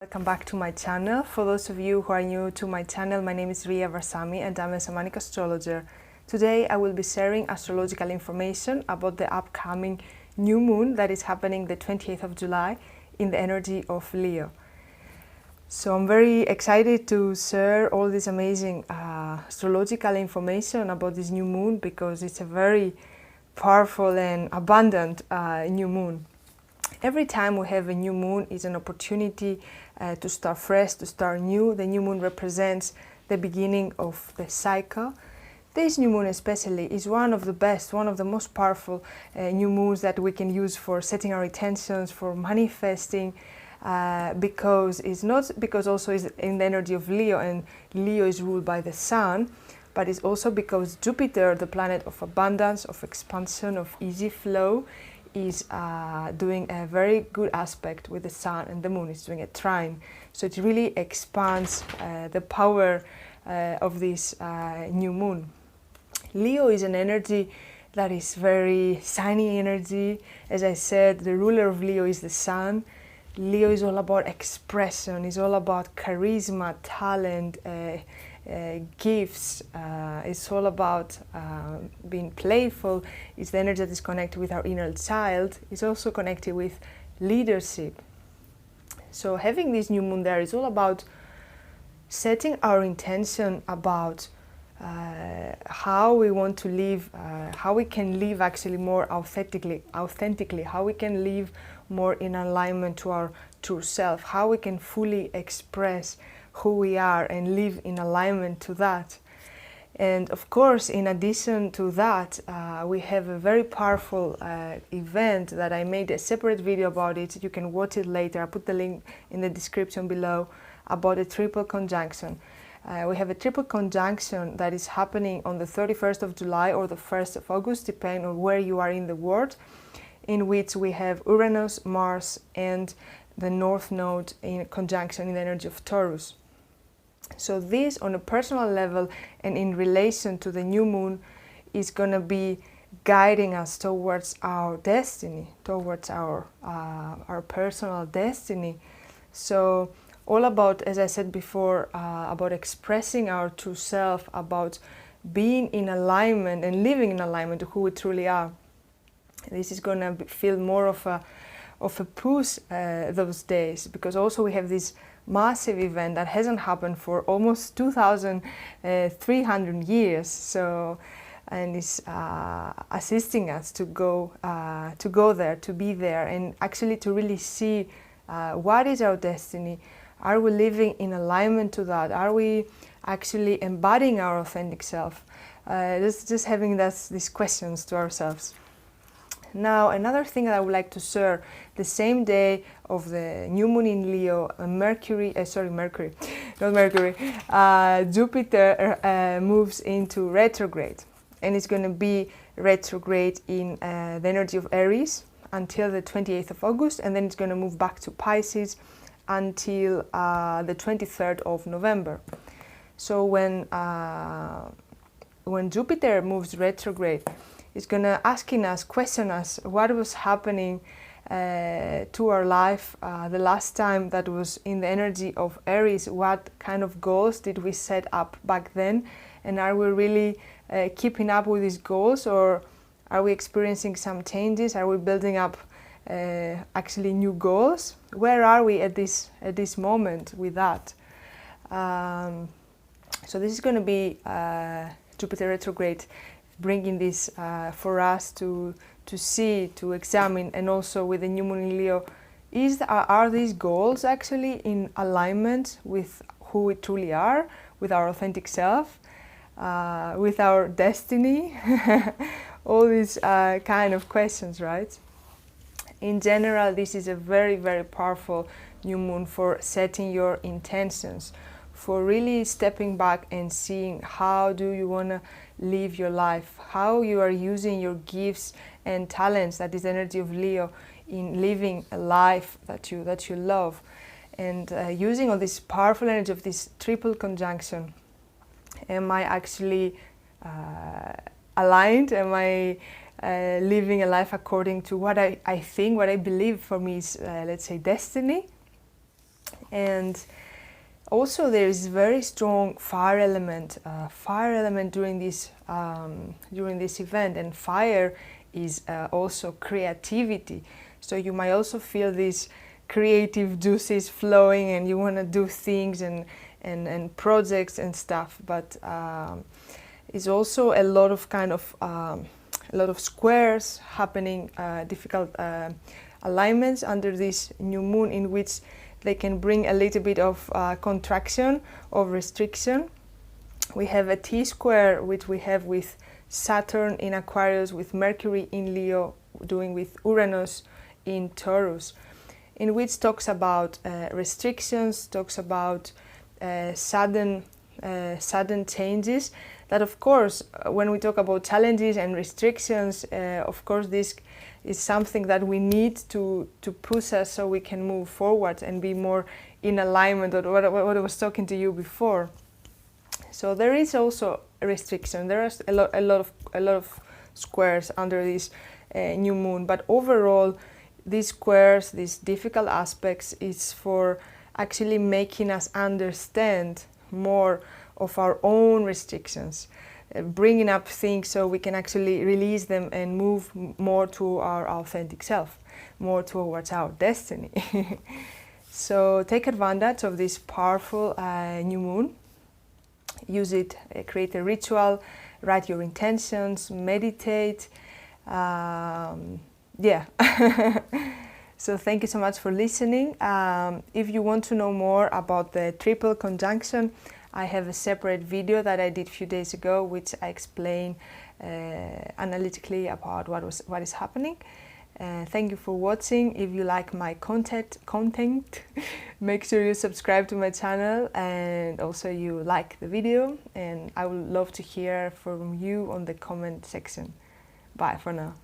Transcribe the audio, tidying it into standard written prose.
Welcome back to my channel. For those of you who are new to my channel, my name is Ria Varsami and I'm a Shamanic Astrologer. Today I will be sharing astrological information about the upcoming new moon that is happening the 28th of July in the energy of Leo. So I'm very excited to share all this amazing astrological information about this new moon because it's a very powerful and abundant new moon. Every time we have a new moon is an opportunity to start fresh, to start new. The new moon represents the beginning of the cycle. This new moon especially is one of the best, one of the most powerful new moons that we can use for setting our intentions, for manifesting, because also is in the energy of Leo, and Leo is ruled by the sun, but it's also because Jupiter, the planet of abundance, of expansion, of easy flow, is doing a very good aspect with the sun, and the moon is doing a trine. So it really expands the power of this new moon. Leo is an energy that is very sunny energy. As I said, the ruler of Leo is the sun. Leo is all about expression, is all about charisma, talent, gifts. It's all about being playful. It's the energy that is connected with our inner child. It's also connected with leadership. So having this new moon there is all about setting our intention about how we want to live, how we can live actually more authentically, how we can live more in alignment to our true self, how we can fully express who we are and live in alignment to that. And of course, in addition to that, we have a very powerful event that I made a separate video about it. You can watch it later. I'll put the link in the description below about a triple conjunction. We have a triple conjunction that is happening on the 31st of July or the 1st of August, depending on where you are in the world, in which we have Uranus, Mars, and the North Node in conjunction in the energy of Taurus. So this, on a personal level and in relation to the new moon, is going to be guiding us towards our destiny, towards our personal destiny. So all about, as I said before, about expressing our true self, about being in alignment and living in alignment to who we truly are. This is going to feel more of a push those days, because also we have this massive event that hasn't happened for almost 2,300 years. So, and it's assisting us to go there, to be there, and actually to really see what is our destiny. Are we living in alignment to that? Are we actually embodying our authentic self? Just having these questions to ourselves. Now, another thing that I would like to share, the same day of the new moon in Leo, Jupiter moves into retrograde, and it's going to be retrograde in the energy of Aries until the 28th of August, and then it's going to move back to Pisces until the 23rd of November. So when Jupiter moves retrograde, it's going to question us what was happening to our life the last time that was in the energy of Aries. What kind of goals did we set up back then, and are we really keeping up with these goals, or are we experiencing some changes? Are we building up actually new goals? Where are we at this moment with that? So this is going to be Jupiter retrograde, bringing this for us to see, to examine, and also with the new moon in Leo, are these goals actually in alignment with who we truly are, with our authentic self, with our destiny? All these kind of questions, right? In general, this is a very, very powerful new moon for setting your intentions, for really stepping back and seeing how do you want to live your life, how you are using your gifts and talents, that is energy of Leo, in living a life that you love, and using all this powerful energy of this triple conjunction. Am I actually aligned? Am I living a life according to what I think, what I believe for me is, let's say, destiny? And also there is very strong fire element during this event, and fire is also creativity. So you might also feel these creative juices flowing, and you want to do things and projects and stuff. But it's also a lot of a lot of squares happening, difficult alignments under this new moon, in which they can bring a little bit of contraction or restriction. We have a T-square, which we have with Saturn in Aquarius, with Mercury in Leo, doing with Uranus in Taurus, in which talks about restrictions, talks about sudden changes. That, of course, when we talk about challenges and restrictions, of course, this is something that we need to push us so we can move forward and be more in alignment with what I was talking to you before. So there is also a restriction. There is a lot of squares under this new moon. But overall, these squares, these difficult aspects, is for actually making us understand more of our own restrictions, bringing up things so we can actually release them and move more to our authentic self, more towards our destiny. So take advantage of this powerful new moon. Use it, create a ritual, write your intentions, meditate. Yeah. So thank you so much for listening. If you want to know more about the triple conjunction, I have a separate video that I did a few days ago, which I explain analytically about what is happening. Thank you for watching. If you like my content, make sure you subscribe to my channel, and also you like the video, and I would love to hear from you on the comment section. Bye for now.